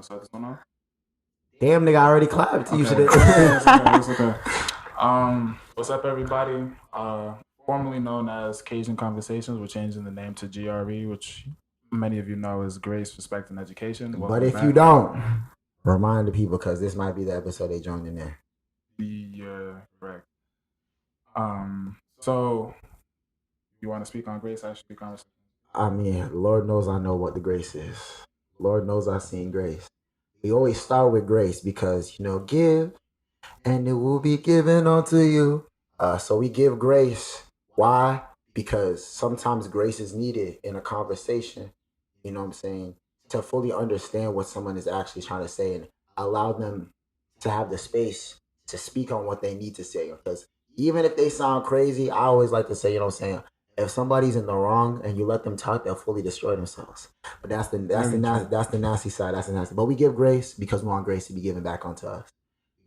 start this one off? Damn, nigga, I already clapped. You should. It's okay. What's up, everybody? Formerly known as Cajun Conversations, we're changing the name to G.R.E, which many of you know is Grace, Respect, and Education. But if you don't, remind the people because this might be the episode they joined in there. Yeah, correct. So you want to speak on Grace? I should speak on. I mean, Lord knows I know what the grace is. Lord knows I've seen grace. We always start with grace because, give and it will be given unto you. So we give grace. Why? Because sometimes grace is needed in a conversation, you know what I'm saying, to fully understand what someone is actually trying to say and allow them to have the space to speak on what they need to say. Because even if they sound crazy, I always like to say, you know what I'm saying, if somebody's in the wrong and you let them talk, they'll fully destroy themselves. But that's the nasty side. That's the nasty. But we give grace because we want grace to be given back onto us.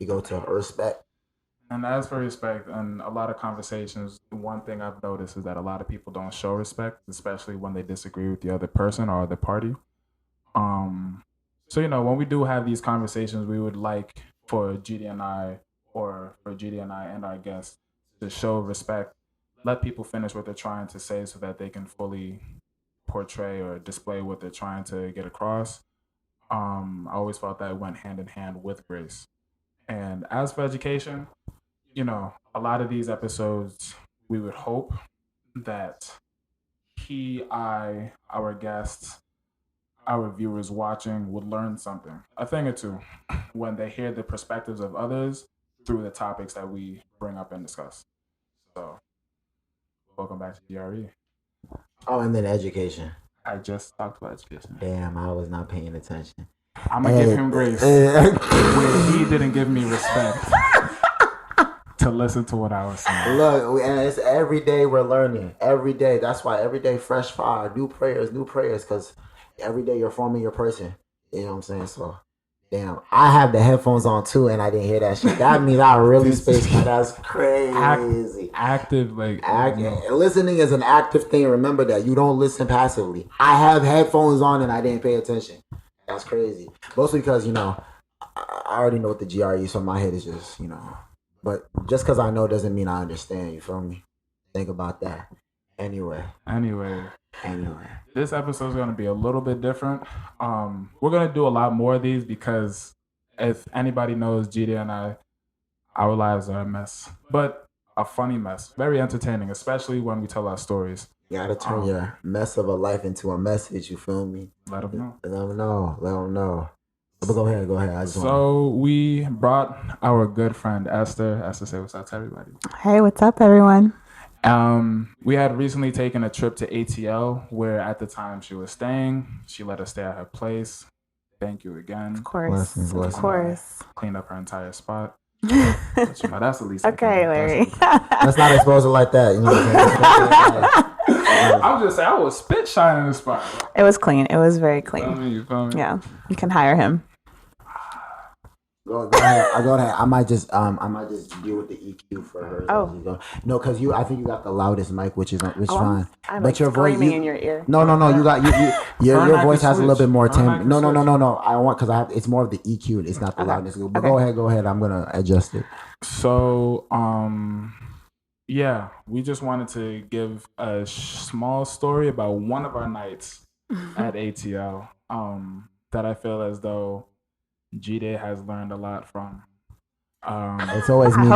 We go to respect. And as for respect, in a lot of conversations, one thing I've noticed is that a lot of people don't show respect, especially when they disagree with the other person or the party. So when we do have these conversations, we would like for GD and I, or for GD and I and our guests, to show respect. Let people finish what they're trying to say so that they can fully portray or display what they're trying to get across. I always felt that it went hand in hand with grace. And as for education, a lot of these episodes, we would hope that our guests, our viewers watching would learn something, a thing or two, when they hear the perspectives of others through the topics that we bring up and discuss. So, welcome back to G.R.E. Oh, and then education. I just talked about education. Damn, I was not paying attention. I'm going to give him grace when he didn't give me respect to listen to what I was saying. Look, and it's every day we're learning. Every day. That's why every day, fresh fire, new prayers, because every day you're forming your person. You know what I'm saying? So, damn, I have the headphones on too, and I didn't hear that shit. That means I really spaced out. That's crazy. Active. Listening is an active thing. Remember that. You don't listen passively. I have headphones on, and I didn't pay attention. That's crazy. Mostly because, I already know what the GRE is, so my head is just, But just because I know doesn't mean I understand. You feel me? Think about that. Anyway. This episode is going to be a little bit different. We're going to do a lot more of these because if anybody knows GD and I, our lives are a mess. But a funny mess. Very entertaining, especially when we tell our stories. You gotta turn your mess of a life into a message. You feel me? Let them know. Let them know. But go ahead. We brought our good friend Esther. Esther, say what's up to everybody. Hey, what's up, everyone? We had recently taken a trip to ATL where at the time she was staying. She let us stay at her place. Thank you again. Of course. Blessings. Of course. Cleaned up her entire spot. But, that's the least. Okay, Larry. Let's not expose it like that. You know what I'm saying? I was just saying, I was spit shining the spot. It was clean. It was very clean. You feel me? Yeah, you can hire him. Go ahead. I might just deal with the EQ for her. Oh. No, because I think you got the loudest mic, which is fine. I'm but your voice in your ear. No. You got your voice has a little bit more timbre. No. I want because it's more of the EQ. It's not the loudness. But go ahead. I'm gonna adjust it. So we just wanted to give a small story about one of our nights at ATL that I feel as though G-Day has learned a lot from. It's always me.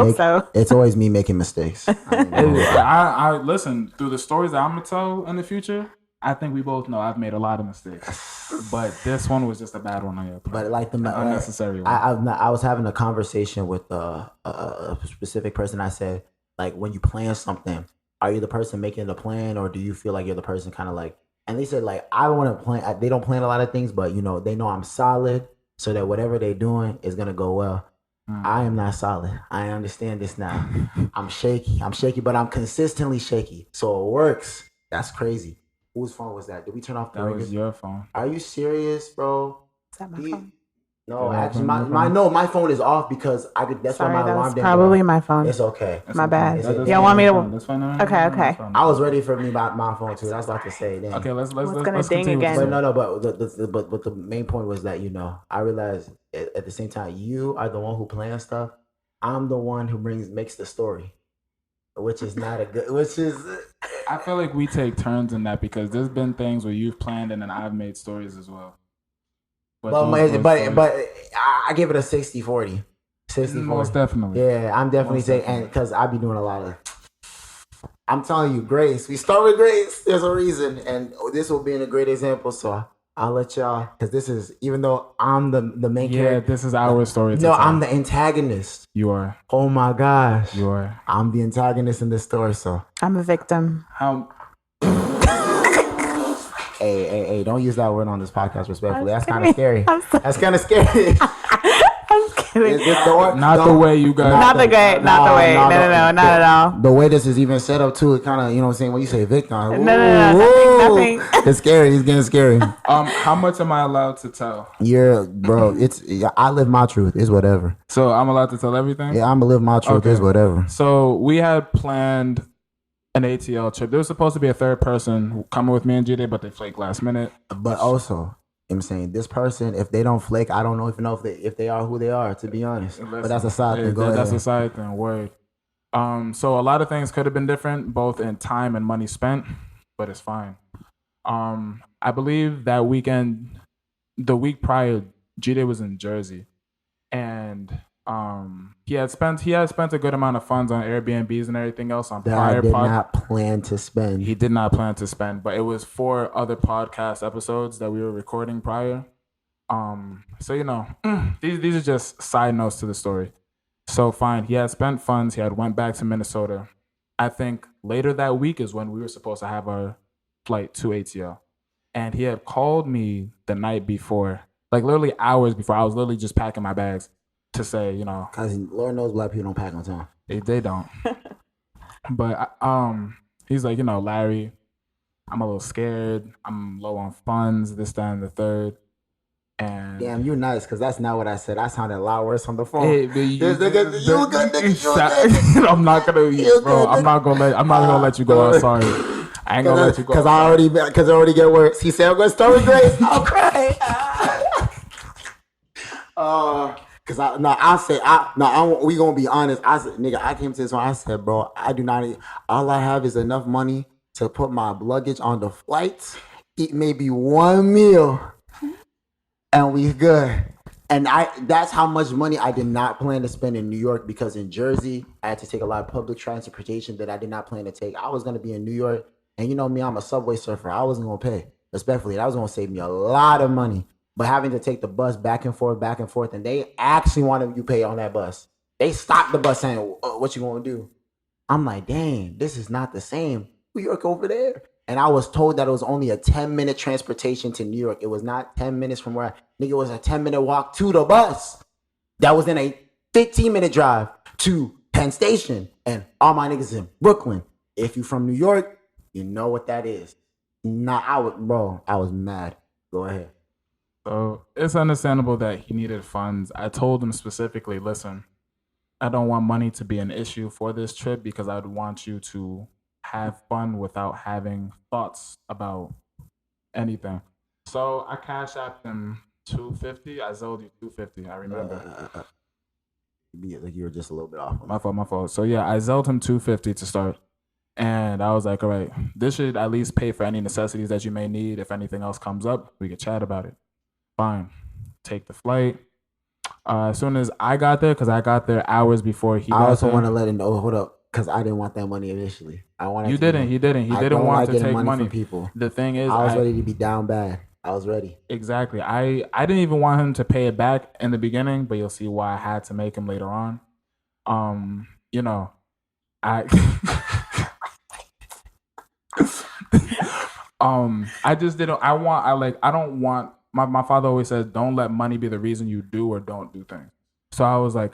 It's always me making mistakes. I listen through the stories that I'm gonna tell in the future. I think we both know I've made a lot of mistakes, but this one was just a bad one on your part. But like the unnecessary one. I was having a conversation with a specific person. I said, like, when you plan something, are you the person making the plan, or do you feel like you're the person kind of like? And they said, like, I don't want to plan. They don't plan a lot of things, but they know I'm solid. So that whatever they're doing is going to go well. I am not solid. I understand this now. I'm shaky, but I'm consistently shaky. So it works. That's crazy. Whose phone was that? Did we turn off the ringer? That was your phone. Are you serious, bro? Is that my phone? No, Yeah, actually, no problem. my phone is off because I could. That's why Sorry, my that was alarm didn't go probably off. my phone. It's okay. That's My okay. bad. That's Y'all fine. want me That's to? fine. That's fine. Okay, That's okay. fine. I was ready for my phone too. That's about to say. Dang. Okay, let's What's gonna let's ding continue with the again? But story. no, but the main point was that I realized at the same time you are the one who plans stuff. I'm the one who makes the story, which is not a good. Which is I feel like we take turns in that because there's been things where you've planned and then I've made stories as well. But I give it a 60-40. 60-40. Most definitely. Yeah, I'm definitely Most saying, and definitely. because I be doing a lot of. I'm telling you, Grace. We start with Grace. There's a reason, and this will be a great example. So I'll let y'all, because this is, even though I'm the main character. This is our story. No, I'm the antagonist. You are. Oh my gosh. You are. I'm the antagonist in this story. So I'm a victim. How? hey, don't use that word on this podcast respectfully. I'm That's kind kidding. of scary. I'm sorry. That's kind of scary. I'm kidding. Not the way you guys. Not the way. Not the way. No, not at all. The way this is even set up too, it kind of, you know what I'm saying, when you say victim, Nothing. it's scary. It's getting scary. How much am I allowed to tell? Bro, I live my truth. It's whatever. So I'm allowed to tell everything? Yeah, I'm gonna live my truth. Okay. It's whatever. So we had planned an ATL trip. There was supposed to be a third person coming with me and G.R.E, but they flaked last minute. But also, I'm saying this person, if they don't flake, I don't know if they are who they are, to be honest. But that's a side thing. Go ahead. That's a side thing. Word. So a lot of things could have been different, both in time and money spent, but it's fine. I believe that weekend, the week prior, G.R.E was in Jersey, and he had spent a good amount of funds on Airbnbs and everything else on that prior I did not plan to spend. He did not plan to spend, but it was 4 other podcast episodes that we were recording prior. So these are just side notes to the story. So fine, he had spent funds. He had went back to Minnesota. I think later that week is when we were supposed to have our flight to ATL, and he had called me the night before, like literally hours before. I was literally just packing my bags to say, because Lord knows black people don't pack on time. They don't. But he's like, Larry, I'm a little scared. I'm low on funds, this, that, and the third. And damn, you're nice, because that's not what I said. I sounded a lot worse on the phone. Hey, I'm not gonna let you go. I'm sorry. I ain't gonna let you go. Because I already get worse. He said I'm gonna start with Grace. I'll cry. We gonna be honest. I said, nigga, I came to this one. I said, bro, I do not. All I have is enough money to put my luggage on the flights, eat maybe one meal, and we good. And that's how much money I did not plan to spend in New York, because in Jersey, I had to take a lot of public transportation that I did not plan to take. I was gonna be in New York, and you know me, I'm a subway surfer. I wasn't gonna pay, respectfully. That was gonna save me a lot of money. But having to take the bus back and forth, and they actually wanted you to pay on that bus. They stopped the bus saying, what you gonna do? I'm like, dang, this is not the same. New York over there. And I was told that it was only a 10-minute transportation to New York. It was not 10 minutes from where it was a 10-minute walk to the bus. That was in a 15-minute drive to Penn Station. And all my niggas in Brooklyn. If you from New York, you know what that is. I was mad. Go ahead. So it's understandable that he needed funds. I told him specifically, listen, I don't want money to be an issue for this trip, because I would want you to have fun without having thoughts about anything. So I cash apped him $250. I sold you $250. I remember. Like you were just a little bit off. My fault. So yeah, I Zelled him $250 to start. And I was like, all right, this should at least pay for any necessities that you may need. If anything else comes up, we could chat about it. Fine. Take the flight. As soon as I got there, because I got there hours before he got there. I also want to let him know, hold up, because I didn't want that money initially. He didn't. He didn't want to take money from people. The thing is, I was ready to be down bad. I was ready. Exactly. I didn't even want him to pay it back in the beginning, but you'll see why I had to make him later on. I just didn't. I don't want. My father always says, don't let money be the reason you do or don't do things. So I was like,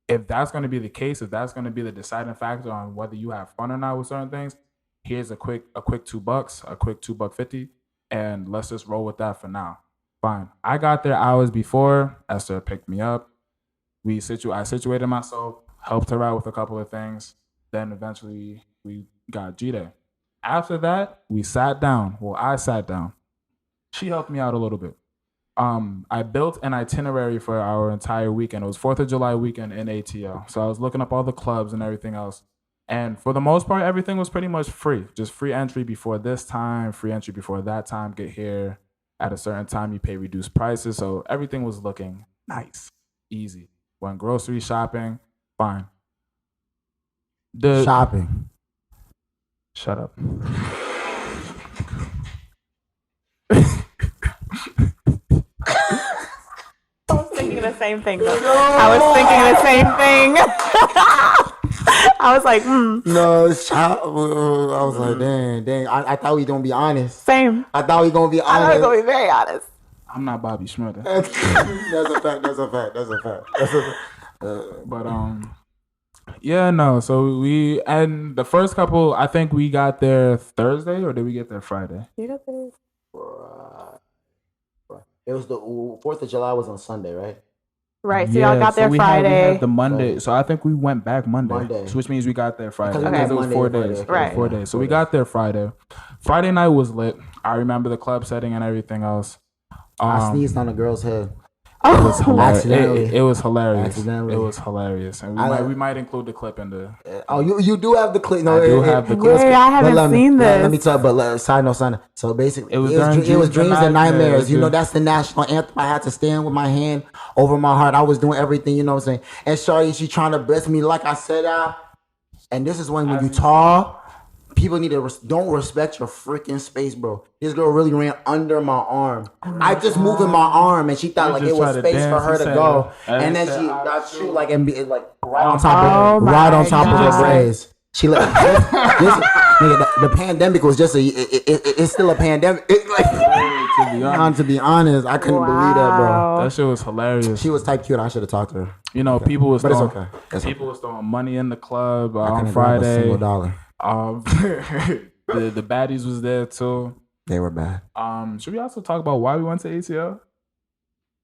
if that's going to be the case, if that's going to be the deciding factor on whether you have fun or not with certain things, here's a quick $2, a quick $2.50, and let's just roll with that for now. Fine. I got there hours before. Esther picked me up. I situated myself, helped her out with a couple of things. Then eventually we got G-Day. After that, we sat down. Well, I sat down. She helped me out a little bit. I built an itinerary for our entire weekend. It was 4th of July weekend in ATL. So I was looking up all the clubs and everything else. And for the most part, everything was pretty much free. Just free entry before this time, free entry before that time. Get here at a certain time. You pay reduced prices. So everything was looking nice, easy. Went grocery shopping, fine. Shopping. Shut up. I was thinking the same thing. I was thinking the same thing. I was like, No, it's I was like, dang. I thought we gonna be honest. Same. I thought we gonna be honest. I was gonna be very honest. I'm not Bobby Schmurda. That's a fact. But yeah, no. So and the first couple, I think we got there Thursday, or did we get there Friday? You got this. It was the 4th of July was on Sunday, right? Right. So y'all got there Friday. We had the Monday. So I think we went back Monday. So which means we got there Friday. Because it was 4 days. Friday. Right. 4 days. So we got there Friday. Friday night was lit. I remember the club setting and everything else. I sneezed on a girl's head. It was hilarious. Accidentally. It was hilarious. Accidentally. It was hilarious. And we might include the clip in the. Oh, you do have the clip. No, I do have the clip. Wait, I haven't seen this. Let me tell you, but side note. So basically, It was dreams and nightmares. You know, dude. that's the national anthem. I had to stand with my hand over my heart. I was doing everything, you know what I'm saying? And Shawty, she trying to bless me like I said and this is when you tall, people need to don't respect your freaking space, bro. This girl really ran under my arm. I just moved in my arm, and she thought like it was space for her to go. And then she got shoot like and be like right on top of her braids. She like the pandemic was just it's still a pandemic. To be honest, I couldn't believe that, bro. That shit was hilarious. She was type cute. I should have talked to her. You know, people was throwing, okay. was throwing money in the club on A Friday. $1. The baddies was there too. They were bad. Should we also talk about why we went to ATL?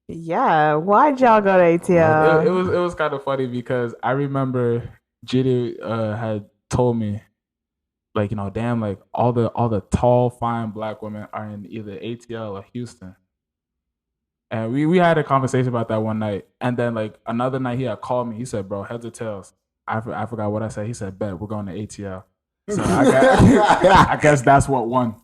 Yeah, why'd y'all go to ATL? It was kind of funny because I remember G.R.E had told me, like, you know, damn, like all the tall, fine black women are in either ATL or Houston. And we had a conversation about that one night. And then like another night he had called me. He said, bro, heads or tails? I forgot what I said. He said, bet, we're going to ATL. So I guess that's what won.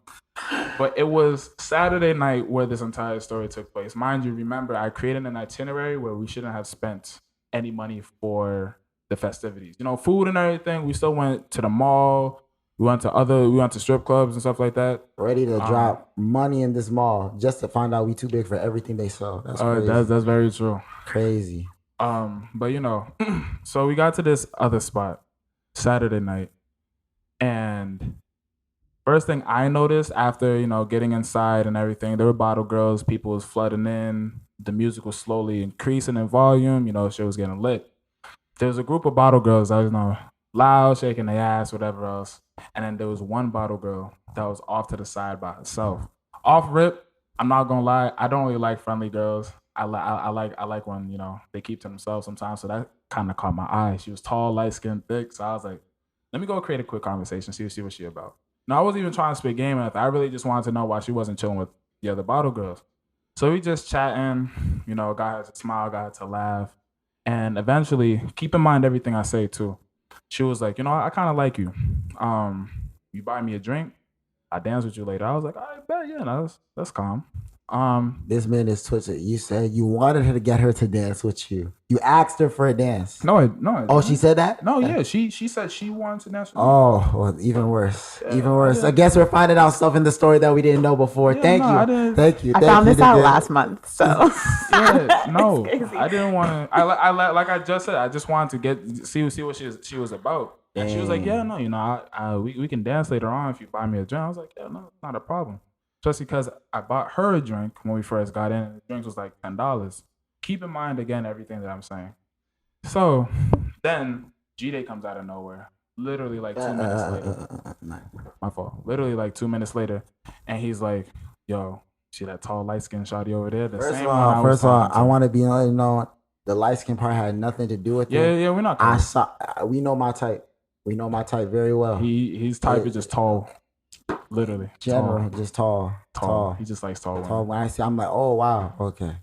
But it was Saturday night where this entire story took place. Mind you, remember, I created an itinerary where we shouldn't have spent any money for the festivities. You know, food and everything. We still went to the mall. We went to strip clubs and stuff like that. Ready to drop money in this mall just to find out we too big for everything they sell. That's crazy. That's very true. Crazy. But you know, so we got to this other spot Saturday night, and first thing I noticed after, you know, getting inside and everything, there were bottle girls, people was flooding in, the music was slowly increasing in volume, you know, shit was getting lit. There was a group of bottle girls that was, you know, loud, shaking their ass, whatever else. And then there was one bottle girl that was off to the side by herself. Off rip, I'm not gonna lie, I don't really like friendly girls. I like when, you know, they keep to themselves sometimes. So that kind of caught my eye. She was tall, light skinned, thick. So I was like, let me go create a quick conversation, see what she about. Now I wasn't even trying to spit game or anything. I really just wanted to know why she wasn't chilling with the other bottle girls. So we just chatting, you know, got her to smile, got her to laugh. And eventually, keep in mind everything I say too. She was like, you know, I kind of like you. You buy me a drink, I dance with you later. I was like, I bet, yeah, no, that's calm. This man is twisted. You said you wanted her to get her to dance with you. You asked her for a dance. No. Oh, she said that? No, yeah. She said she wanted to dance with me. Oh, well, even worse. Yeah, even worse. I guess we're finding out stuff in the story that we didn't know before. Yeah, Thank you. I found this out last month, so. Yeah, no. I didn't want to. I like I just said, I just wanted to see what she was about. And she was like, yeah, no, you know, we can dance later on if you buy me a drink. I was like, yeah, no, it's not a problem. Just because I bought her a drink when we first got in, and the drink was like $10. Keep in mind, again, everything that I'm saying. So then G-Day comes out of nowhere. Literally like 2 minutes later. My fault. Literally like 2 minutes later. And he's like, yo, See that tall, light skinned shawty over there? The First same of one I was all, talking to. I want to be known. The light skin part had nothing to do with Yeah, it. yeah, we're not. I saw. We know my type. We know my type very well. His type is just tall, literally. General, just tall. He just likes tall women. Tall. When I see, I'm like, oh wow, okay,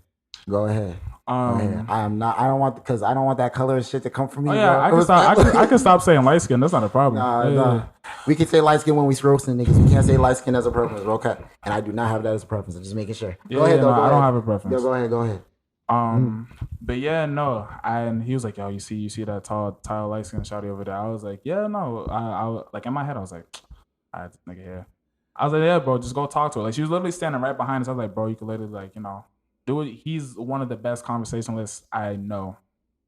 go ahead. I am not. I don't want that color and shit to come from me. Oh yeah, bro. I can stop saying light skin. That's not a problem. Nah. We can say light skin when we roasting niggas. We can't say light skin as a preference. Okay, and I do not have that as a preference. I'm just making sure. Go ahead, though. I don't have a preference. Go ahead. But yeah, no. And he was like, yo, you see that tall light skin shawty over there? I was like, yeah, no. I like in my head, I was like, I nigga here. I was like, yeah, bro, just go talk to her. Like she was literally standing right behind us. I was like, bro, you could literally like, do it. He's one of the best conversationalists I know.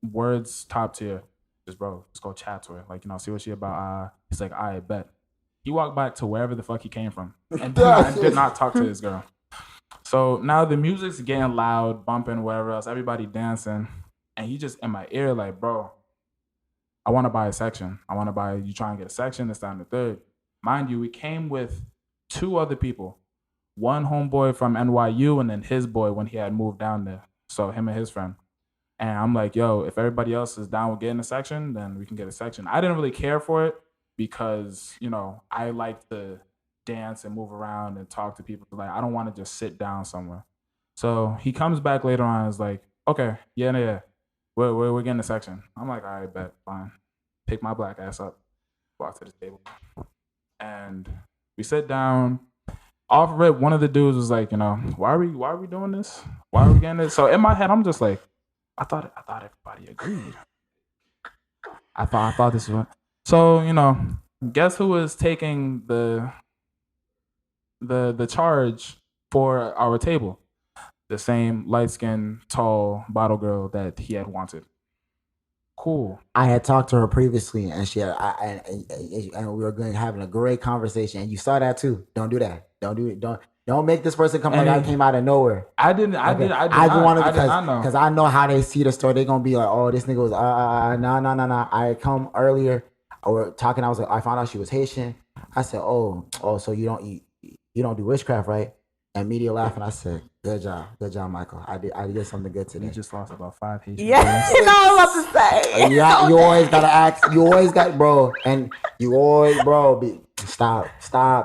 Words top tier. Just bro, just go chat to her. Like, see what she about. He's like, I bet. He walked back to wherever the fuck he came from. And did not talk to this girl. So now the music's getting loud, bumping, wherever else, everybody dancing. And he just in my ear, like, bro, I want to buy a section. You try and get a section, this, that, and the third. Mind you, we came with 2 other people. One homeboy from NYU and then his boy when he had moved down there. So him and his friend. And I'm like, yo, if everybody else is down with getting a section, then we can get a section. I didn't really care for it because, I like to dance and move around and talk to people. Like, I don't want to just sit down somewhere. So he comes back later on and is like, okay, yeah. We're getting a section. I'm like, all right, bet, fine. Pick my black ass up, walk to the table. And we sit down. Off of it, one of the dudes was like, why are we doing this? Why are we getting this? So in my head, I'm just like, I thought everybody agreed. I thought this was so, guess who was taking the charge for our table? The same light-skinned, tall bottle girl that he had wanted. Cool. I had talked to her previously, and she had, and we were having a great conversation. And you saw that too. Don't do that. Don't do it. Don't make this person come like I came out of nowhere. I didn't. I did. Because I know how they see the story. They're gonna be like, oh, this nigga was no. I come earlier. Or talking. I was like, I found out she was Haitian. I said, oh, so you don't do witchcraft, right? And media laughing. I said, good job, Michael. I did something good today. You just lost about 5 Haitians. Yeah, I was about to say. Yeah, you always gotta ask. You always got, bro, and you always, bro. Stop.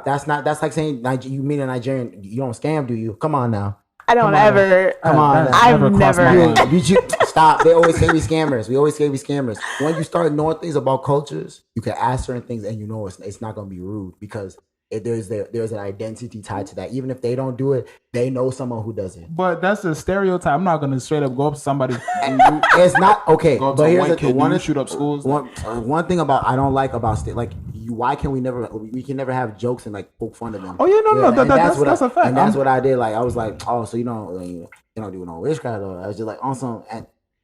That's like saying you mean a Nigerian. You don't scam, do you? Come on now. I don't ever. Come on. I've never. You stop. They always say we scammers. We always say we scammers. When you start knowing things about cultures, you can ask certain things, and it's not gonna be rude because there's an identity tied to that. Even if they don't do it, they know someone who does it. But that's a stereotype. I'm not gonna straight up go up to somebody. It's not okay. Go up but to here's one kid, one shoot up schools. One thing about I don't like about why can we never have jokes and like poke fun of them? Oh yeah, no, that's a fact. And that's what I did. Like I was like, oh, so you don't do no witchcraft. Or I was just like awesome,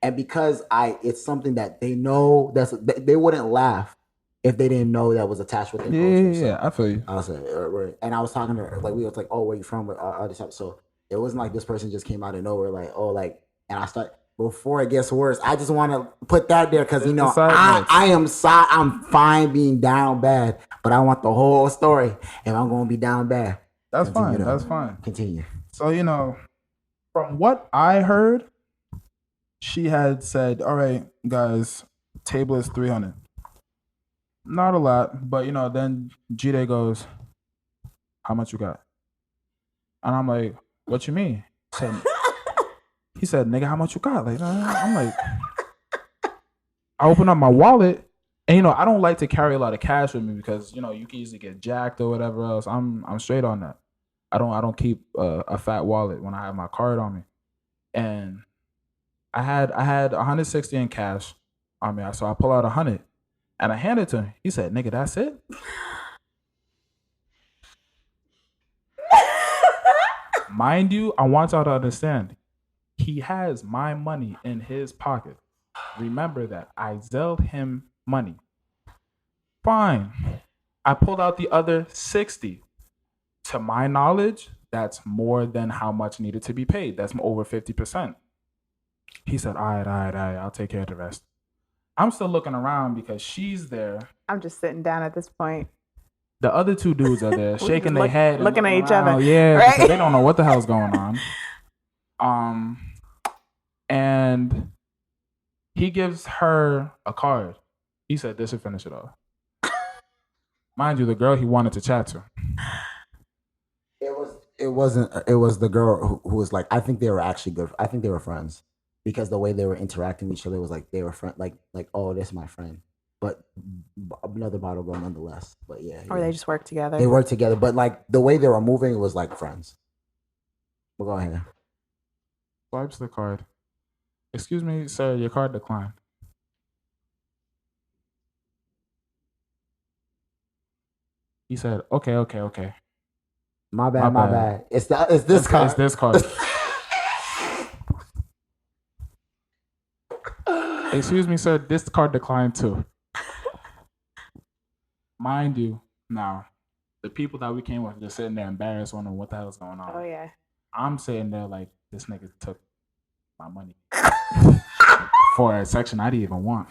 and because it's something that they know they wouldn't laugh if they didn't know that was attached with their culture. Yeah, I feel you. I was like, and I was talking to her like we was like, oh, where you from? All this stuff. So it wasn't like this person just came out of nowhere, like, oh, like, and I start. Before it gets worse, I just want to put that there because I'm fine being down bad, but I want the whole story, and I'm gonna be down bad. That's fine. That's fine. Continue. So from what I heard, she had said, "All right, guys, table is 300. Not a lot, but then G.R.E goes, "How much you got?" And I'm like, "What you mean?" He said, nigga, how much you got? Like, I'm like, I open up my wallet, and I don't like to carry a lot of cash with me because you can easily get jacked or whatever else. I'm straight on that. I don't keep a fat wallet when I have my card on me, and I had 160 in cash on me. So I pull out 100, and I hand it to him. He said, nigga, that's it. Mind you, I want y'all to understand. He has my money in his pocket. Remember that. I zelled him money. Fine. I pulled out the other 60. To my knowledge, that's more than how much needed to be paid. That's over 50%. He said, all right, I'll take care of the rest. I'm still looking around because she's there. I'm just sitting down at this point. The other two dudes are there shaking their head, looking at each other. Yeah, right? because they don't know what the hell's going on. And he gives her a card. He said, "This should finish it off." Mind you, the girl he wanted to chat to. It wasn't. It was the girl who was like. I think they were actually good. I think they were friends because the way they were interacting with each other was like they were friend. Like oh, this is my friend. But another bottle girl nonetheless. But yeah. Or they just work together. They work together, but like the way they were moving was like friends. Well, go ahead. Swipes the card. Excuse me, sir, your card declined. He said, okay. My bad. It's this card. It's this card. Excuse me, sir, this card declined too. Mind you, now, the people that we came with just sitting there embarrassed, wondering what the hell is going on. Oh, yeah. I'm sitting there like, this nigga took my money for a section I didn't even want.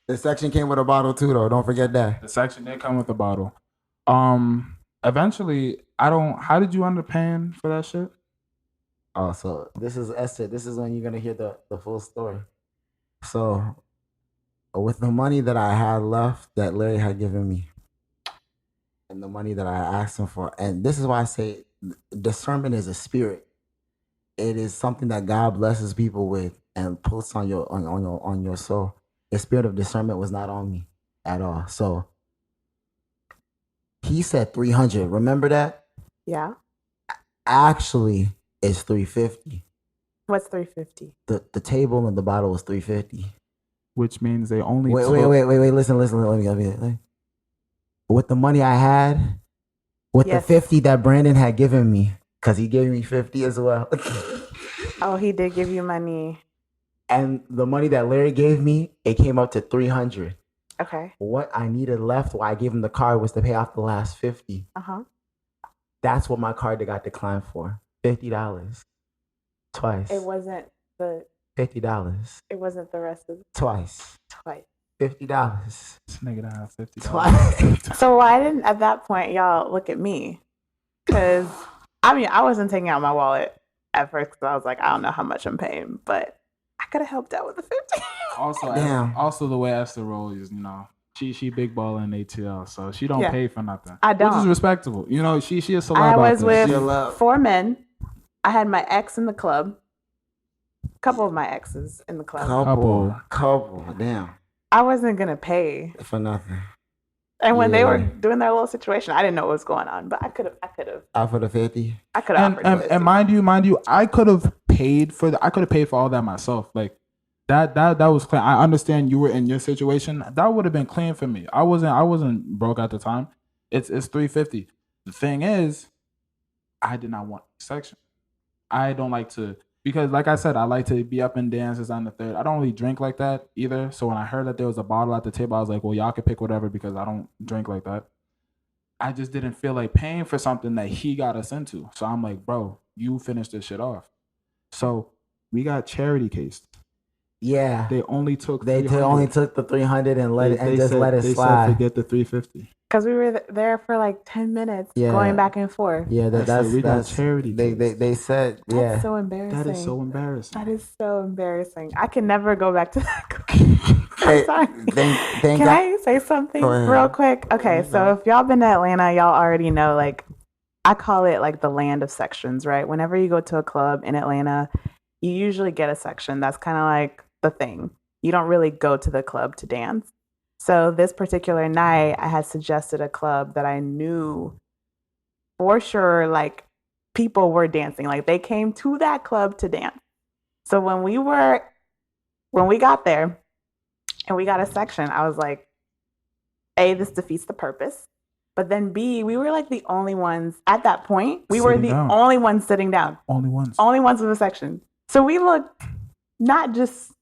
The section came with a bottle too, though. Don't forget that. The section did come with a bottle. Eventually, how did you end up paying for that shit? Oh, so this is Esther. This is when you're gonna hear the full story. So, with the money that I had left that Larry had given me, and the money that I asked him for, and this is why I say discernment is a spirit. It is something that God blesses people with and puts on your soul. The spirit of discernment was not on me at all. So he said 300. Remember that? Yeah. Actually, it's 350. What's 350? The table and the bottle was 350. Which means they only wait. Listen. Let me. With the money I had, with the 50 that Brandon had given me, because he gave me 50 as well. Oh, he did give you money. And the money that Larry gave me, it came up to 300. Okay. What I needed left while I gave him the card was to pay off the last 50. Uh-huh. That's what my card got declined for. $50. Twice. It wasn't the $50. It wasn't the rest of the Twice. $50. This nigga done have $50. Twice. So why didn't at that point y'all look at me? Because I wasn't taking out my wallet at first because I was like, I don't know how much I'm paying, but I could have helped out with the 50. Also the way Esther rolls is, she big baller in ATL, so she don't pay for nothing. I don't. Which is respectable. She a celeb. I was with 4 men. I had my ex in the club. A couple of my exes in the club. Couple. Damn. I wasn't gonna pay for nothing. And when they were doing their little situation, I didn't know what was going on, but I could have. Offered the 50. I could have. And mind you, I could have paid for all that myself. Like that was clean. I understand you were in your situation. That would have been clean for me. I wasn't broke at the time. It's $350. The thing is, I did not want section. I don't like to. Because, like I said, I like to be up and dances on the third. I don't really drink like that either. So when I heard that there was a bottle at the table, I was like, well, y'all can pick whatever because I don't drink like that. I just didn't feel like paying for something that he got us into. So I'm like, bro, you finish this shit off. So we got charity cased. Yeah. They only took the 300 and let it slide. They said forget the 350. Because we were there for like 10 minutes going back and forth. Yeah, that's charity. They said, that's so embarrassing. That is so embarrassing. That is so embarrassing. I can never go back to that. Hey, Can I say something real quick? Okay, so if y'all been to Atlanta, y'all already know, like, I call it like the land of sections, right? Whenever you go to a club in Atlanta, you usually get a section. That's kind of like the thing. You don't really go to the club to dance. So this particular night, I had suggested a club that I knew for sure, like, people were dancing. Like, they came to that club to dance. So when we got there and we got a section, I was like, A, this defeats the purpose. But then B, we were like the only ones at that point. We were the only ones sitting down. Only ones with a section. So we looked not just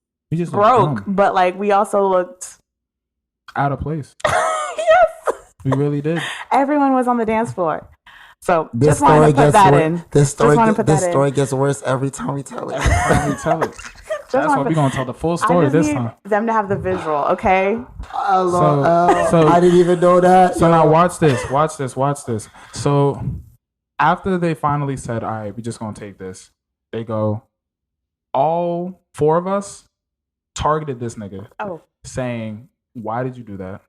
broke, but like we also looked out of place. Yes. We really did. Everyone was on the dance floor. So this just wanted to put that in. This story gets worse every time we tell it. That's why we're gonna tell the full story this time. Them to have the visual, okay? I didn't even know that. So now watch this. So after they finally said, "All right, we're just gonna take this," they go, all 4 of us targeted this nigga, saying, "Why did you do that?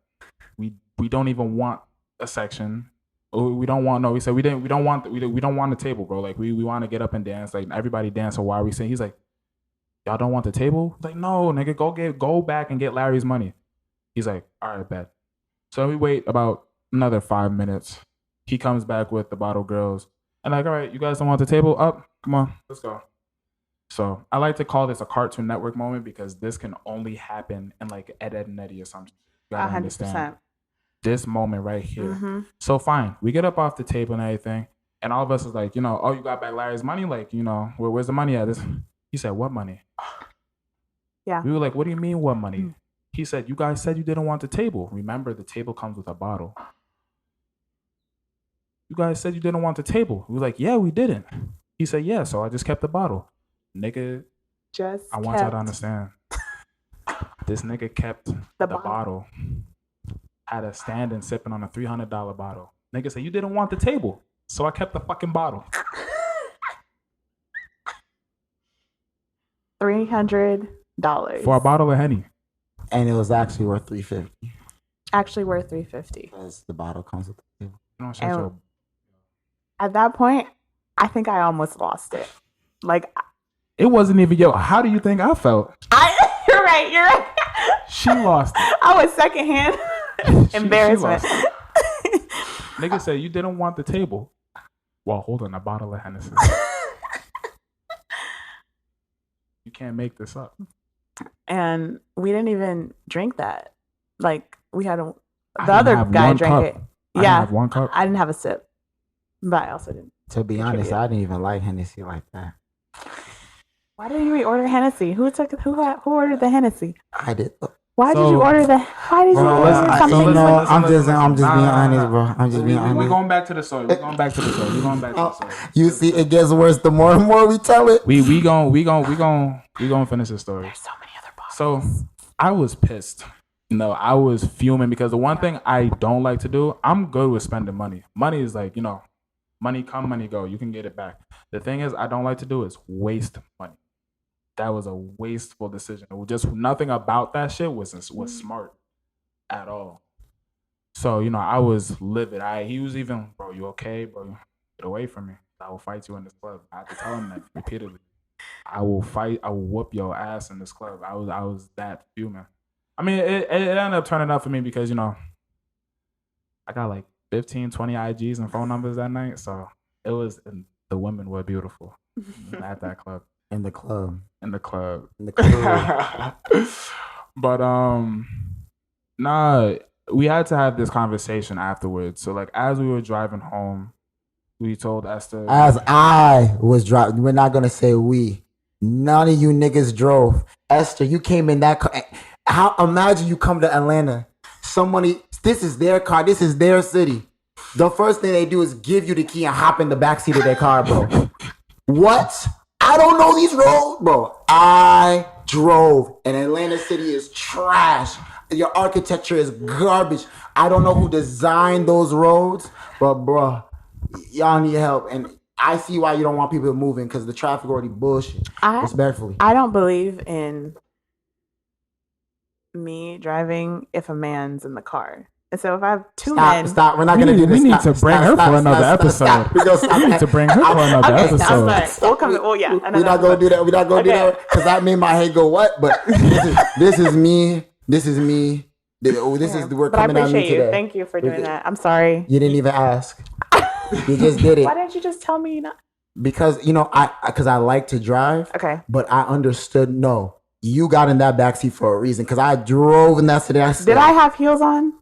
We don't even want a section. We don't want we said we don't want a table, bro. Like we want to get up and dance. Like everybody dance. So why are we saying?" He's like, "Y'all don't want the table?" Like, no, nigga, go back and get Larry's money. He's like, "All right, bet." So we wait about another 5 minutes. He comes back with the bottle girls and like, "All right, you guys don't want the table? Up, come on, let's go." So I like to call this a Cartoon Network moment because this can only happen in like Ed, Edd n Eddy or something. You gotta 100%. Understand this moment right here. Mm-hmm. So fine, we get up off the table and everything, and all of us is like, you know, "Oh, you got back Larry's money? Like, you know, where's the money at?" He said, "What money?" Yeah. We were like, "What do you mean, what money?" Mm. He said, "You guys said you didn't want the table. Remember, the table comes with a bottle. You guys said you didn't want the table." We were like, "Yeah, we didn't." He said, "Yeah, so I just kept the bottle." Nigga, I want y'all to understand. This nigga kept the bottle. Had a standing sipping on a $300 bottle. Nigga said, "You didn't want the table, so I kept the fucking bottle." $300 for a bottle of Henny, and it was actually worth $350. Actually worth $350 because the bottle comes with the table. And at that point, I think I almost lost it. Like, it wasn't even how do you think I felt? You're right. She lost it. I was secondhand embarrassment. She Nigga said, "You didn't want the table while holding a bottle of Hennessy." You can't make this up. And we didn't even drink that. Like, we had the other guy drank it. Yeah, I have 1 cup. I didn't have a sip, but I also didn't. To be honest, I didn't even like Hennessy like that. Why didn't you order Hennessy? Who ordered the Hennessy? I did. Why did you order something? I'm just being honest, bro. I'm just being honest. We're going back to the story. You see, it gets worse the more and more we tell it. We gonna finish the story. There's so many other bottles. So I was pissed. No, I was fuming because the one thing I don't like to do, I'm good with spending money. Money is like, money come, money go. You can get it back. The thing is, I don't like to do is waste money. That was a wasteful decision. It was just nothing about that shit was smart at all. So, I was livid. He was even, "Bro, you okay, bro? Get away from me. I will fight you in this club." I had to tell him that repeatedly. I will whoop your ass in this club. I was that fuming. I mean, it ended up turning up for me because, I got like 15, 20 IGs and phone numbers that night. So it was, the women were beautiful at that club. In the club. But nah, we had to have this conversation afterwards. So like as we were driving home, we told Esther. As I was driving, we're not gonna say we. None of you niggas drove. Esther, you came in that car. Imagine you come to Atlanta. This is their car. This is their city. The first thing they do is give you the key and hop in the backseat of their car, bro. What? I don't know these roads, bro. I drove, and Atlanta City is trash. Your architecture is garbage. I don't know who designed those roads, but bro, y'all need help. And I see why you don't want people moving because the traffic already bullshit. Respectfully, I don't believe in me driving if a man's in the car. And so if I have two men... Stop. We're not going to do this. We need to bring her for another episode. We need to bring her for another episode. We'll come. Well, yeah. We're not going to do that. We're not going to do that because that made my head go what? But this is me. We're coming at me today. I appreciate you. Thank you for doing that. I'm sorry. You didn't even ask. You just did it. Why didn't you just tell me not? Because, I like to drive. Okay. But I understood, no. You got in that backseat for a reason because I drove in that city. Did I have heels on?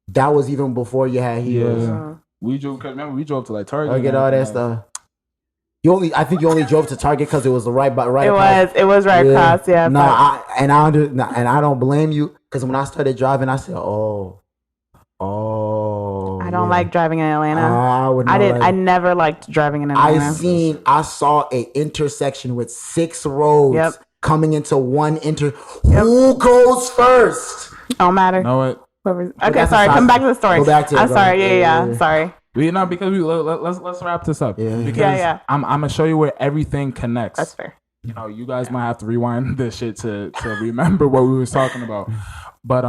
That was even before you had heels. Yeah. We drove to like Target. I get all that stuff. I think you only drove to Target because it was the right. It was right across. Yeah. I don't blame you because when I started driving, I said, oh. I don't like driving in Atlanta. I never liked driving in Atlanta. I saw a intersection with 6 roads. Yep. coming into one Who goes first? Don't matter. You know what? Okay, sorry. Come back to the story. Go back to it. I'm sorry. Yeah. Sorry. Let's wrap this up. Yeah. Because I'm gonna show you where everything connects. That's fair. You know, you guys might have to rewind this shit to remember what we was talking about. But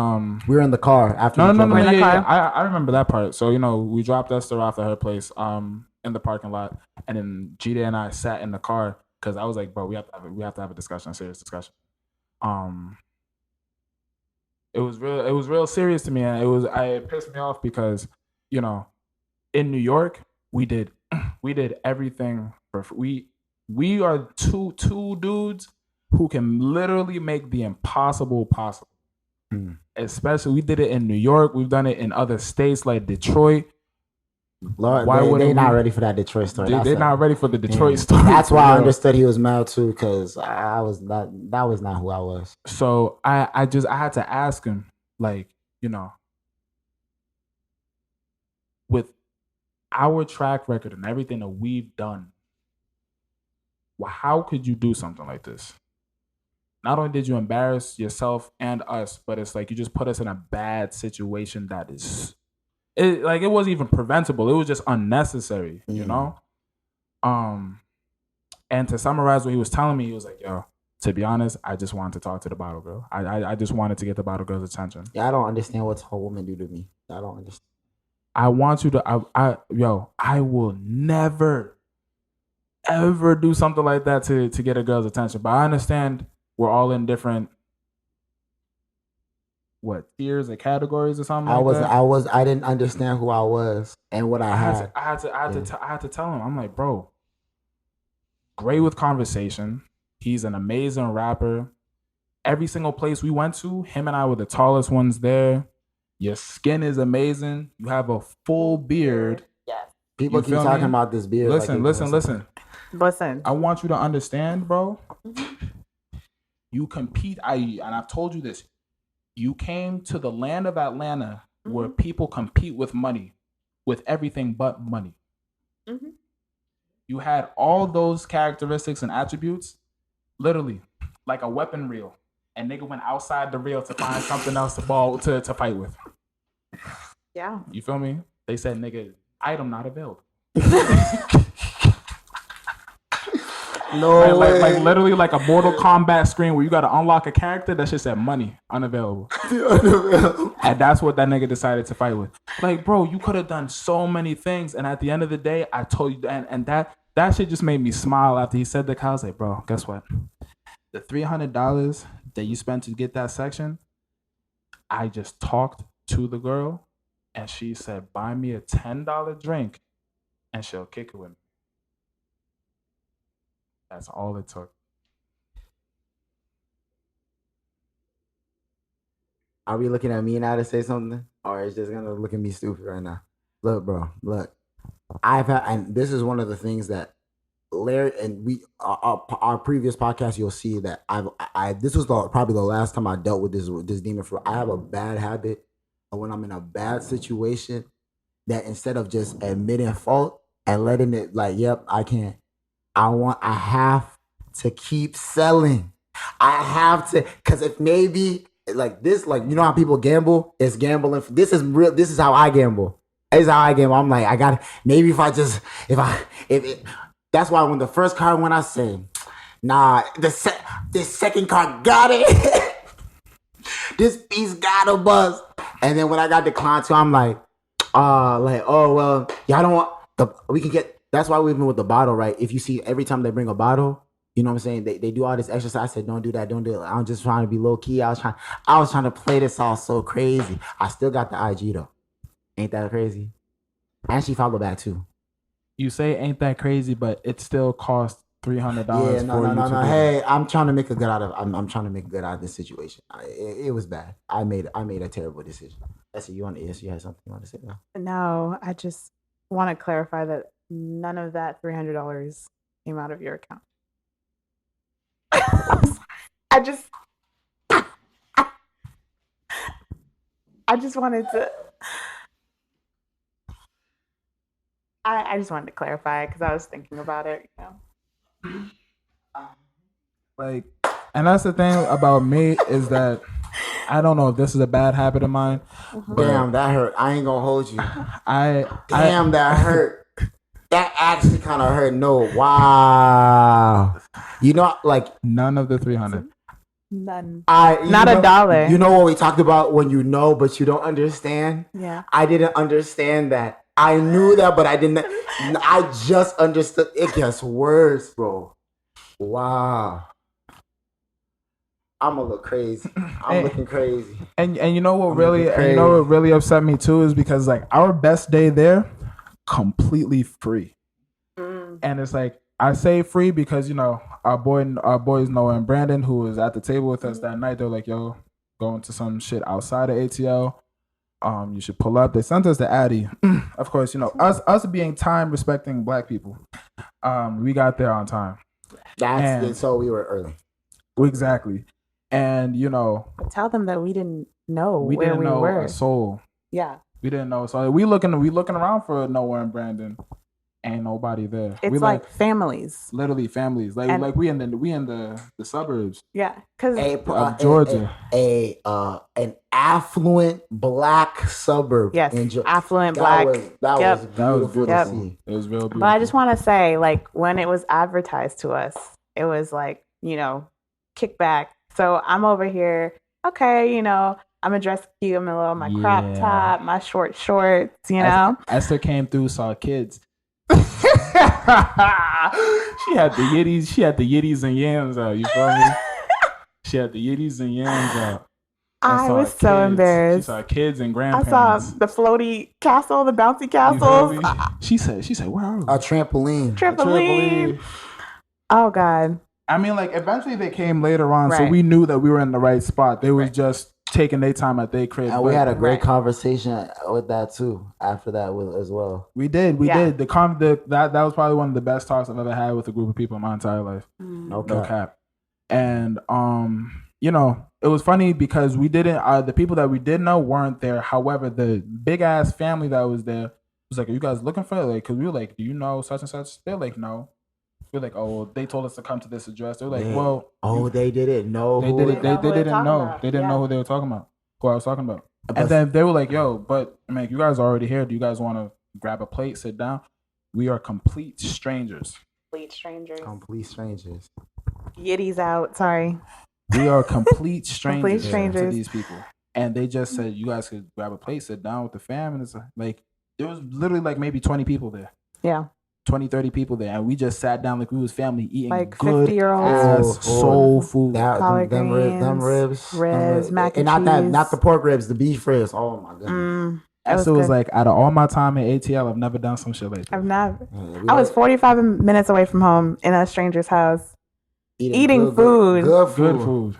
we were in the car after. No. Yeah. I remember that part. So, you know, we dropped Esther off at her place in the parking lot, and then G.R.E and I sat in the car because I was like, bro, we have to have a discussion, a serious discussion. It was real serious to me, and it pissed me off because, you know, in New York we did everything for we are two dudes who can literally make the impossible possible. Especially we did it in New York. We've done it in other states like Detroit. Lord, they're not ready for that Detroit story. They're not ready for the Detroit story. That's why I understood he was mad too, because that was not who I was. So I had to ask him, like, you know, with our track record and everything that we've done, how could you do something like this? Not only did you embarrass yourself and us, but it's like you just put us in a bad situation that is, it wasn't even preventable. It was just unnecessary, you know? And to summarize what he was telling me, he was like, yo, to be honest, I just wanted to talk to the bottle girl. I just wanted to get the bottle girl's attention. Yeah, I don't understand what tall women do to me. I don't understand. I want you to, I will never, ever do something like that to get a girl's attention. But I understand we're all in different, tiers or categories or something I didn't understand who I was and what I had. I had to tell him, I'm like, bro, great with conversation. He's an amazing rapper. Every single place we went to, him and I were the tallest ones there. Your skin is amazing. You have a full beard. Yes. People keep talking about this beard. Listen. I want you to understand, bro. You compete. And I've told you this. You came to the land of Atlanta where people compete with money, with everything but money. Mm-hmm. You had all those characteristics and attributes, literally, like a weapon reel. And nigga went outside the reel to find something else to fight with. Yeah. You feel me? They said, nigga, item not available. No way. Like literally like a Mortal Kombat screen where you got to unlock a character that shit said money unavailable. And that's what that nigga decided to fight with. Like, bro, you could have done so many things, and at the end of the day, I told you, and that shit just made me smile after he said that. I was like, bro, guess what? The $300 that you spent to get that section, I just talked to the girl, and she said, buy me a $10 drink, and she'll kick it with me. That's all it took. Are we looking at me now to say something? Or is just gonna look at me stupid right now? Look, bro, and this is one of the things that Larry and our previous podcast, you'll see that this was probably the last time I dealt with this demon. I have a bad habit of when I'm in a bad situation, that instead of just admitting fault and letting it yep, I can't. I have to keep selling. I have to, because if maybe this, you know how people gamble? It's gambling. This is real. This is how I gamble. This is how I gamble. I'm like, I got maybe that's why when the first card went, I say, nah, this second card got it. This piece got a buzz. And then when I got declined too, I'm like, oh well, y'all don't want we can get. That's why we've been with the bottle, right? If you see every time they bring a bottle, you know what I'm saying? They do all this exercise. I said, don't do that. Don't do it. I'm just trying to be low key. I was trying to play this all so crazy. I still got the IG though. Ain't that crazy? And she followed back too. You say ain't that crazy, but it still costs $300. Yeah, no. Hey, I'm trying to make a good out of. I'm trying to make good out of this situation. It was bad. I made a terrible decision. Let's see. You had something you want to say now? No, I just want to clarify that none of that $300 came out of your account. I just wanted to. I just wanted to clarify because I was thinking about it. You know, And that's the thing about me is that I don't know if this is a bad habit of mine. Damn, that hurt. I ain't gonna hold you. Damn, That hurt. That actually kind of hurt. No, wow. You know, like none of the 300. None. Not a dollar. You know what we talked about when you know, but you don't understand? Yeah. I didn't understand that. I knew that, but I didn't. I just understood. It gets worse, bro. Wow. I'm a little crazy. I'm looking crazy. And you know what really upset me too is because like our best day there, completely free. And it's like I say free because you know our boys Noah and Brandon, who was at the table with us that night, they're like, yo, going to some shit outside of ATL. You should pull up. They sent us to Addy. Of course, you know, us being time respecting black people. We got there on time. So we were early. Exactly. And you know, tell them that we didn't know we where didn't we know were. A soul. Yeah. We didn't know. So we looking around for Noah and Brandon. Ain't nobody there. It's like families. Literally families. Like we in the suburbs. Yeah, because Georgia. An affluent black suburb. Yes, affluent black. That was beautiful to see. It was real beautiful. But I just want to say, like, when it was advertised to us, it was like, you know, kickback. So I'm over here, okay, you know, I'm a dress cute, I'm a little my crop top, my short shorts, you know. Esther came through, saw kids. She had the yiddies and yams out. You feel me? She had the yiddies and yams out. I was so embarrassed. She saw kids and grandparents. I saw the floaty castle, the bouncy castles. She said, where are we? A trampoline. Trampoline. Oh God. I mean, like, eventually they came later on, so we knew that we were in the right spot. They was just taking their time at their crib. And we had a great conversation with that too. After that, as well, we did. That was probably one of the best talks I've ever had with a group of people in my entire life. No cap. And you know, it was funny because we didn't. The people that we did know weren't there. However, the big ass family that was there was like, "Are you guys looking for it?" Like, because we were like, "Do you know such and such?" They're like, "No." We're like, "Oh, well, they told us to come to this address." They're like, "Well, they didn't know. They didn't know. They didn't know who they were talking about. Who I was talking about." And then they were like, "Yo, but I mean, you guys are already here. Do you guys want to grab a plate, sit down?" We are complete strangers. Complete strangers. Yiddies out. Sorry. We are complete strangers to these people, and they just said, "You guys could grab a plate, sit down with the fam," and it's like there was literally like maybe 20 people there. Yeah. 20, 30 people there, and we just sat down like we was family eating like good 50-year-olds soul food. Them ribs, mac and cheese. not the pork ribs, the beef ribs. Oh my goodness. It was like out of all my time at ATL, I've never done some shit like that. I've never. I was 45 minutes away from home in a stranger's house, eating food. Good food.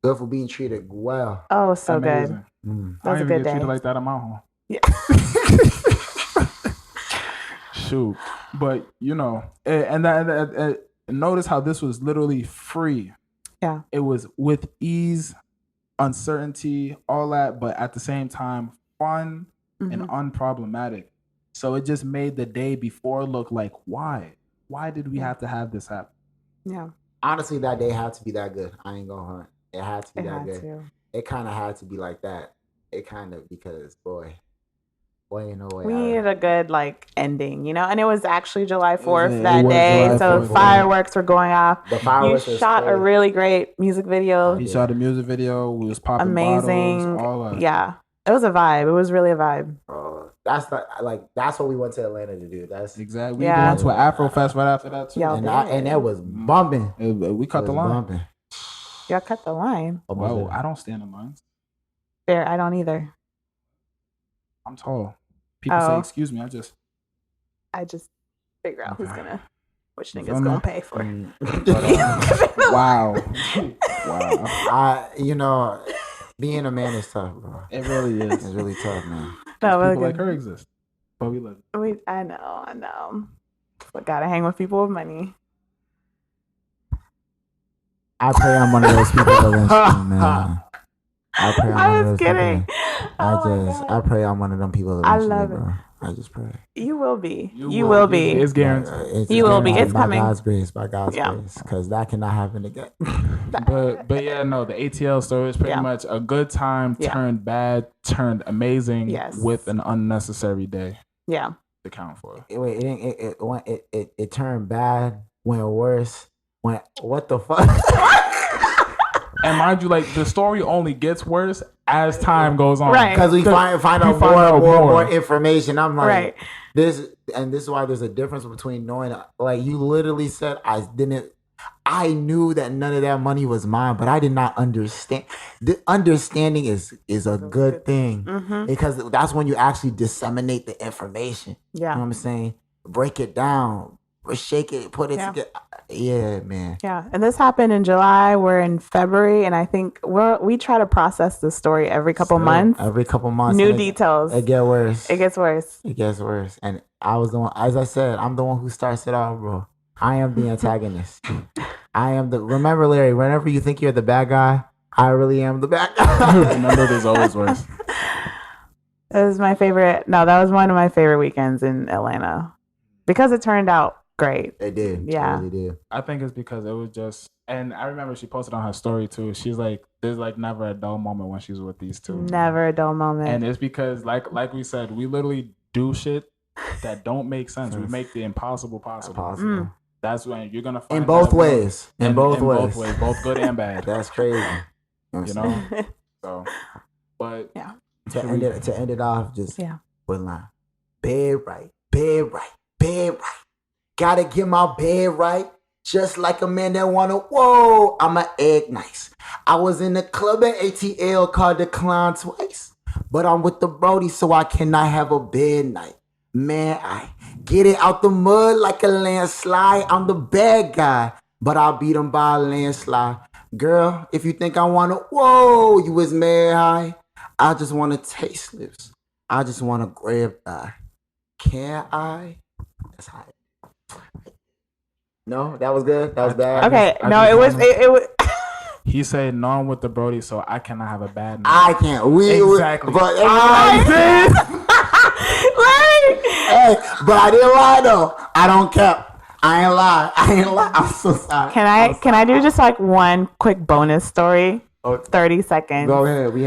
Good for being treated well. Oh, so amazing. Good. That was a good day. Treated like that at my home. Yeah. Shoot, but you know, and notice how this was literally free. Yeah, it was with ease, uncertainty, all that, but at the same time, fun and unproblematic. So it just made the day before look like why did we have to have this happen? Yeah, honestly, that day had to be that good. I ain't gonna hunt. It had to be that good. It kind of had to be like that. It kind of because boy, no way. We needed a good ending, you know, and it was actually July 4th that day, so the fireworks were going off. The fireworks. You shot a really great music video. He shot a music video. We was popping amazing bottles, all that. Yeah, it was a vibe. It was really a vibe. That's what we went to Atlanta to do. That's exactly. We went to an Afro Fest right after that too. And that was bumping. We cut the line. Bumping. Y'all cut the line. Well, I don't stand in lines. Fair, I don't either. I'm tall. People say, "Excuse me." I just figure out which nigga's gonna pay for it. Wow. You know, being a man is tough, bro. It really is. It's really tough, man. No, people like her exist, but we live. I know. But gotta hang with people with money. I pray I'm one of those people eventually, man. I was kidding. I pray I'm one of them people eventually, bro. I just pray. You will be. You will be. It's guaranteed. You will be. It's coming. By God's grace, because that cannot happen again. but yeah, no, the ATL story is pretty much a good time turned bad, turned amazing with an unnecessary day. Yeah. To count for. Wait, it turned bad, went worse, what the fuck? And mind you, like the story only gets worse as time goes on, right? Because we find out more information. I'm like, this is why there's a difference between knowing. Like you literally said, I knew that none of that money was mine, but I did not understand. The understanding is a good thing because that's when you actually disseminate the information. Yeah, you know what I'm saying? Break it down, shake it, put it together. Yeah, man. Yeah, and this happened in July. We're in February, and I think we try to process the story every couple months. Every couple months, new details. It gets worse. It gets worse. It gets worse. And I was the one, as I said, I'm the one who starts it all, bro. I am the antagonist. Remember, Larry, whenever you think you're the bad guy, I really am the bad guy. Remember, there's always worse. It was my favorite. No, that was one of my favorite weekends in Atlanta because it turned out great. It did. Yeah. It really did. I think it's because it was just, and I remember she posted on her story too. She's like, there's like never a dull moment when she's with these two. Never a dull moment. And it's because, like we said, we literally do shit that don't make sense. We make the impossible possible. That's when you're gonna find in both ways. In both ways, both good and bad. That's crazy. You know. So, but yeah. To end it off, just one line. Bed right, bed right, bed right. Gotta get my bed right. Just like a man that wanna, whoa, I'm a egg nice. I was in the club at ATL, called decline twice. But I'm with the Brody, so I cannot have a bed night. Man, I get it out the mud like a landslide. I'm the bad guy, but I'll beat him by a landslide. Girl, if you think I wanna, whoa, you was mad high. I just wanna taste lips. I just wanna grab thigh. Can I? That's high. No, that was good. That was bad. Okay, it was. He said, "No, I'm with the Brody, so I cannot have a bad night." I can't. Exactly. But I didn't lie though. I don't care. I ain't lie. I'm so sorry. Can I do just like one quick bonus story? 30 seconds. Go ahead. We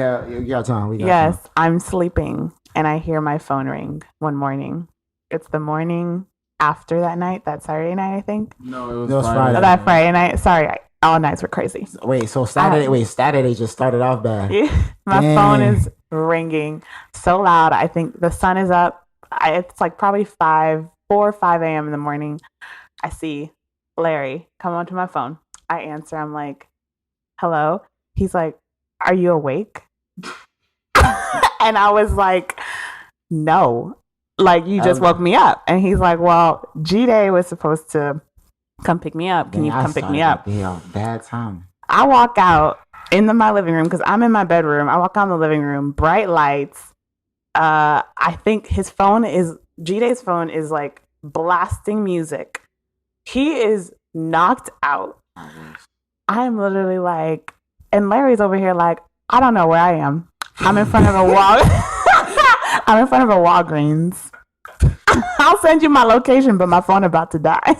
got time. Time. I'm sleeping and I hear my phone ring one morning. It's the morning after that night, that Saturday night, I think. No, it was Friday. Oh, that Friday night. Sorry, all nights were crazy. So Saturday just started off bad. My phone is ringing so loud. I think the sun is up. It's like probably 4 or 5 a.m. in the morning. I see Larry come onto my phone. I answer. I'm like, hello. He's like, are you awake? And I was like, no. Like, you just woke me up. And he's like, well, G.R.E was supposed to come pick me up. Can you come pick me up? Yeah, bad time. I walk out into my living room because I'm in my bedroom. I walk out in the living room, bright lights. I think G.R.E's phone is like blasting music. He is knocked out. I'm literally like, and Larry's over here like, I don't know where I am. I'm in front of a wall. I'm in front of a Walgreens. I'll send you my location, but my phone about to die.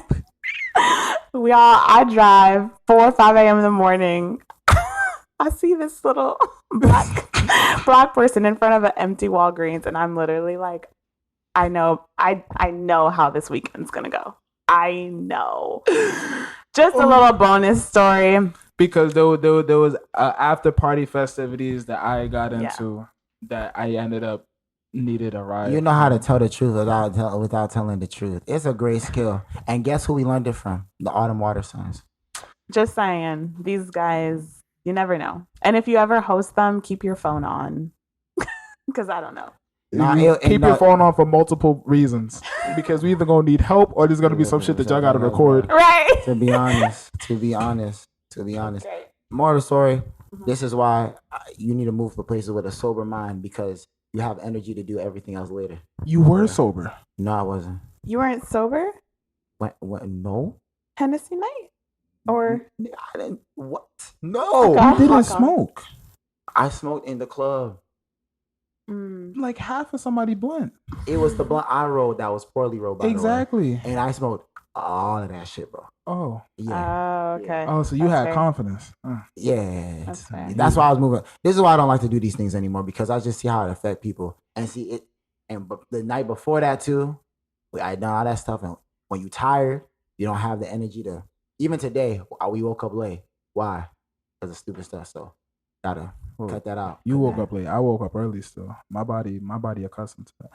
I drive 4 or 5 a.m. in the morning. I see this little black person in front of an empty Walgreens, and I'm literally like, I know how this weekend's gonna go. I know. Just a little bonus story. Because there was after party festivities that I got into that I ended up needed a ride. You know how to tell the truth without telling the truth. It's a great skill. And guess who we learned it from? The Autumn Water Sons. Just saying, these guys, you never know. And if you ever host them, keep your phone on. Because I don't know. Keep your phone on for multiple reasons. Because we either gonna need help or there's gonna be some shit that y'all gotta record. Right. To be honest. More of the story. This is why you need to move to places with a sober mind, because you have energy to do everything else later. You were sober. No, I wasn't. You weren't sober? What? No. Hennessy night? Or I didn't. What? No. You didn't smoke. I smoked in the club. Like half of somebody blunt. It was the blunt I rolled that was poorly rolled, by exactly. the way. And I smoked all of that shit, bro. Oh. Yeah. Oh, okay. Oh, so you had confidence. Yeah. That's why I was moving. This is why I don't like to do these things anymore, because I just see how it affect people. And see it. And the night before that too, I done all that stuff. And when you tired, you don't have the energy to. Even today, we woke up late. Why? Because of stupid stuff. So gotta cut that out. You woke up late. I woke up early still. My body accustomed to that.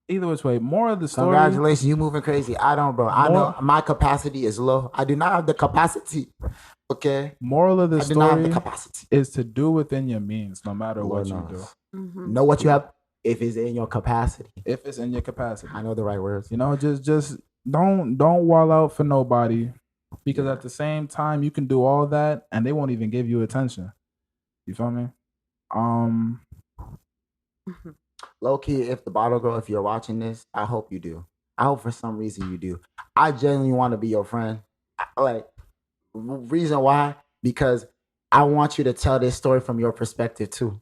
Either which way, more of the story. Congratulations, you moving crazy. I don't, bro. I know my capacity is low. I do not have the capacity. Okay. Moral of the story is to do within your means, no matter what you do. Mm-hmm. Know what you have if it's in your capacity. If it's in your capacity. I know the right words. You know, just don't wall out for nobody, because at the same time you can do all that and they won't even give you attention. You feel me? Low key, if the bottle girl, if you're watching this, I hope you do. I hope for some reason you do. I genuinely want to be your friend. Reason why? Because I want you to tell this story from your perspective too.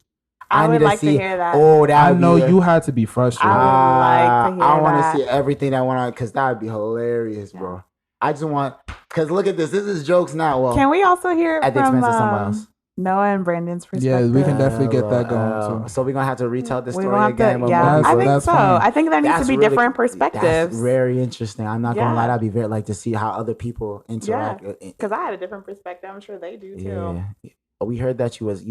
I would like to hear that. Oh, that I know you had to be frustrated. I would like to hear that. I want to see everything that went on, because that would be hilarious, bro. I just want, because look at this. This is jokes now. Well, can we also hear it at the expense of someone else? Noah and Brandon's perspective? Yeah, we can definitely get that going too. So we're gonna have to retell the story again. I think so. Fine. I think there needs to be different perspectives. That's very interesting. I'm not gonna lie, that'd be very like to see how other people interact. Because I had a different perspective. I'm sure they do too. Yeah. We heard that you was.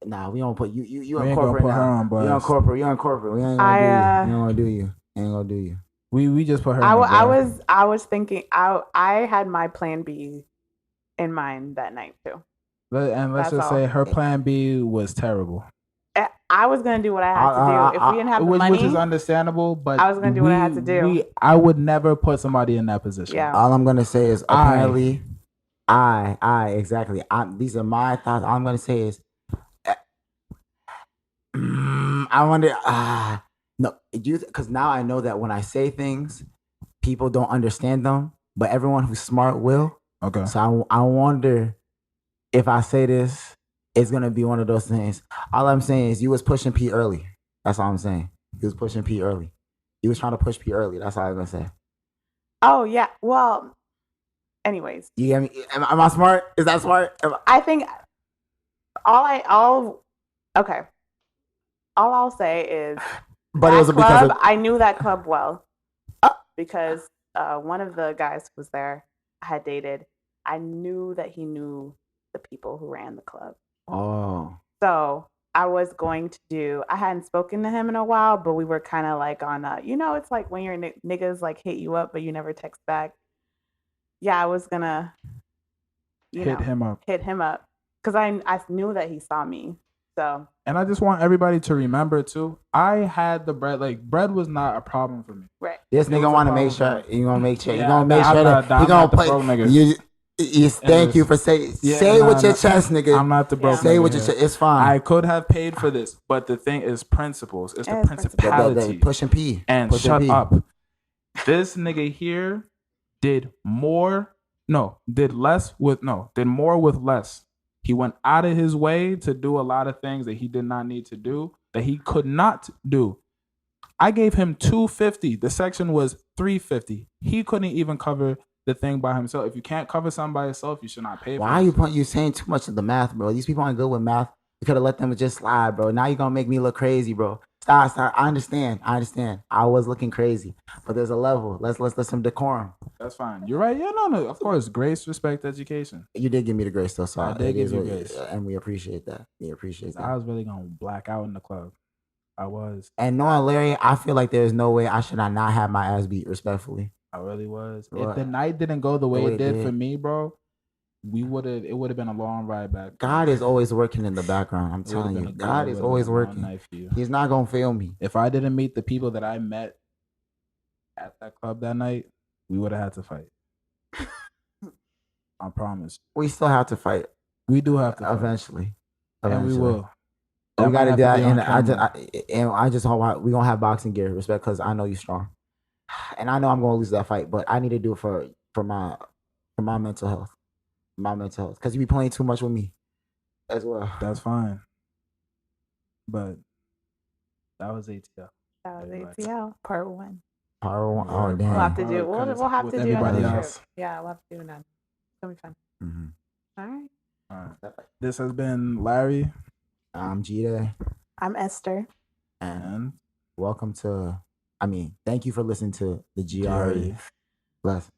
Nah, we don't put you. You in corporate now. You in corporate. We ain't gonna do you. Ain't gonna do you. We just put her. I was thinking. I had my plan B in mind that night too. And let's just say her plan B was terrible. I was gonna do what I had to do. If we didn't have the money, which is understandable, but I was gonna do what I had to do. I would never put somebody in that position. Yeah. All I'm gonna say is apparently, exactly. These are my thoughts. All I'm gonna say is, I wonder. No, because now I know that when I say things, people don't understand them, but everyone who's smart will. Okay. So I wonder if I say this, it's gonna be one of those things. All I'm saying is you was pushing P early. That's all I'm saying. He was pushing P early. He was trying to push P early. That's all I'm gonna say. Oh yeah. Well, anyways. You get me? Am I smart? Is that smart? I think okay. All I'll say is, but it was because I knew that club well, because one of the guys who was there I had dated. I knew that he knew the people who ran the club. Oh. So I was going to do. I hadn't spoken to him in a while, but we were kind of like on. It's like when your niggas like hit you up, but you never text back. Yeah, I was gonna. Hit him up because I knew that he saw me. So. And I just want everybody to remember too. I had the bread. Like bread was not a problem for me. Right. This nigga want to make sure. You gonna make sure. You gonna make sure that he gonna play. Thank you for saying. Say with your chest, nigga. I'm not the broke. Say with your chest. It's fine. I could have paid for this, but the thing is principles. It's the principality. Pushing P. And shut up. This nigga here did more. Did more with less. He went out of his way to do a lot of things that he did not need to do, that he could not do. I gave him $250. The section was $350. He couldn't even cover the thing by himself. If you can't cover something by yourself, you should not pay for it. Why are you saying too much of the math, bro? These people aren't good with math. You could have let them just slide, bro. Now you're going to make me look crazy, bro. Stop. I understand. I was looking crazy. But there's a level. Let's let some decorum. That's fine. You're right. Yeah, no. Of course. Grace, respect, education. You did give me the grace, though. So I did give you grace. And we appreciate that. I was really going to black out in the club. I was. And knowing Larry, I feel like there's no way I should not have my ass beat, respectfully. I really was. If the night didn't go the way it did for me, bro, it would have been a long ride back. God is always working in the background. I'm telling you. God is always working. He's not going to fail me. If I didn't meet the people that I met at that club that night, we would have had to fight. I promise. We still have to fight. We do have to eventually. And we will. We got to do that. And I just hope we're going to have boxing gear, respect, because I know you're strong. And I know I'm going to lose that fight, but I need to do it for my mental health. My mental health. Because you be playing too much with me as well. That's fine. But That was ATL. That was ATL part 1. Part 1. Oh, damn. We'll have to do. We'll have to do everybody another else. trip. Yeah, we'll have to do another. It's gonna be fun. Mm-hmm. All right. This has been Larry. I'm G.R.E. I'm Esther. And welcome to. Thank you for listening to the G.R.E. Blessings.